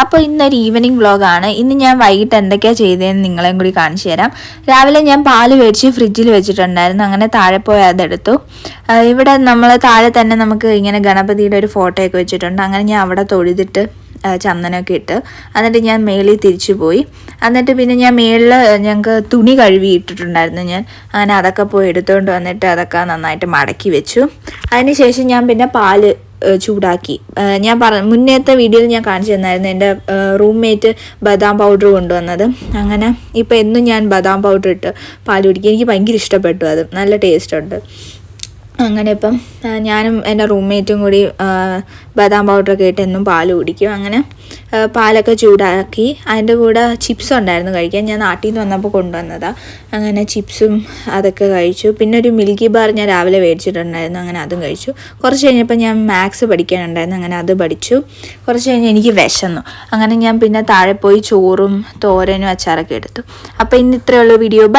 അപ്പോൾ ഇന്നൊരു ഈവനിങ് വ്ളോഗാണ്. ഇന്ന് ഞാൻ വൈകിട്ട് എന്തൊക്കെയാണ് ചെയ്തതെന്ന് നിങ്ങളെയും കൂടി കാണിച്ചു തരാം. രാവിലെ ഞാൻ പാല് മേടിച്ച് ഫ്രിഡ്ജിൽ വെച്ചിട്ടുണ്ടായിരുന്നു. അങ്ങനെ താഴെ പോയി അതെടുത്തു. ഇവിടെ നമ്മൾ താഴെ തന്നെ നമുക്ക് ഇങ്ങനെ ഗണപതിയുടെ ഒരു ഫോട്ടോയൊക്കെ വെച്ചിട്ടുണ്ട്. അങ്ങനെ ഞാൻ അവിടെ തൊഴുതിട്ട് ചന്ദനമൊക്കെ ഇട്ട് എന്നിട്ട് ഞാൻ മേളിൽ തിരിച്ചു പോയി. എന്നിട്ട് പിന്നെ ഞാൻ മേളിൽ ഞങ്ങൾക്ക് തുണി കഴുകി ഇട്ടിട്ടുണ്ടായിരുന്നു. ഞാൻ അങ്ങനെ അതൊക്കെ പോയി എടുത്തുകൊണ്ട് വന്നിട്ട് അതൊക്കെ നന്നായിട്ട് മടക്കി വെച്ചു. അതിനുശേഷം ഞാൻ പിന്നെ പാല് ചൂടാക്കി. ഞാൻ മുന്നേത്തെ വീഡിയോയിൽ ഞാൻ കാണിച്ചു തന്നായിരുന്നു എൻ്റെ റൂംമേറ്റ് ബദാം പൗഡർ കൊണ്ടുവന്നത്. അങ്ങനെ ഇപ്പോൾ എന്നും ഞാൻ ബദാം പൗഡർ ഇട്ട് പാൽ കുടിക്കും. എനിക്ക് ഭയങ്കര ഇഷ്ടപ്പെട്ടു, അത് നല്ല ടേസ്റ്റ് ഉണ്ട്. അങ്ങനെ ഇപ്പം ഞാനും എൻ്റെ റൂംമേറ്റും കൂടി ബദാം പൗഡറൊക്കെ ഇട്ട് എന്നും പാൽ കുടിക്കും. അങ്ങനെ പാലൊക്കെ ചൂടാക്കി അതിൻ്റെ കൂടെ ചിപ്സ് ഉണ്ടായിരുന്നു കഴിക്കാൻ. ഞാൻ നാട്ടിൽ നിന്ന് വന്നപ്പോൾ കൊണ്ടുവന്നതാണ്. അങ്ങനെ ചിപ്സും അതൊക്കെ കഴിച്ചു. പിന്നെ ഒരു മിൽക്കി ബാർ ഞാൻ രാവിലെ മേടിച്ചിട്ടുണ്ടായിരുന്നു. അങ്ങനെ അതും കഴിച്ചു. കുറച്ച് കഴിഞ്ഞപ്പോൾ ഞാൻ മാത്സ് പഠിക്കാനുണ്ടായിരുന്നു. അങ്ങനെ അത് പഠിച്ചു. കുറച്ച് കഴിഞ്ഞ് എനിക്ക് വിശന്നു. അങ്ങനെ ഞാൻ പിന്നെ താഴെ പോയി ചോറും തോരനും അച്ചാറൊക്കെ എടുത്തു. അപ്പോൾ ഇന്ന് ഇത്രയുള്ള വീഡിയോ. ബൈ.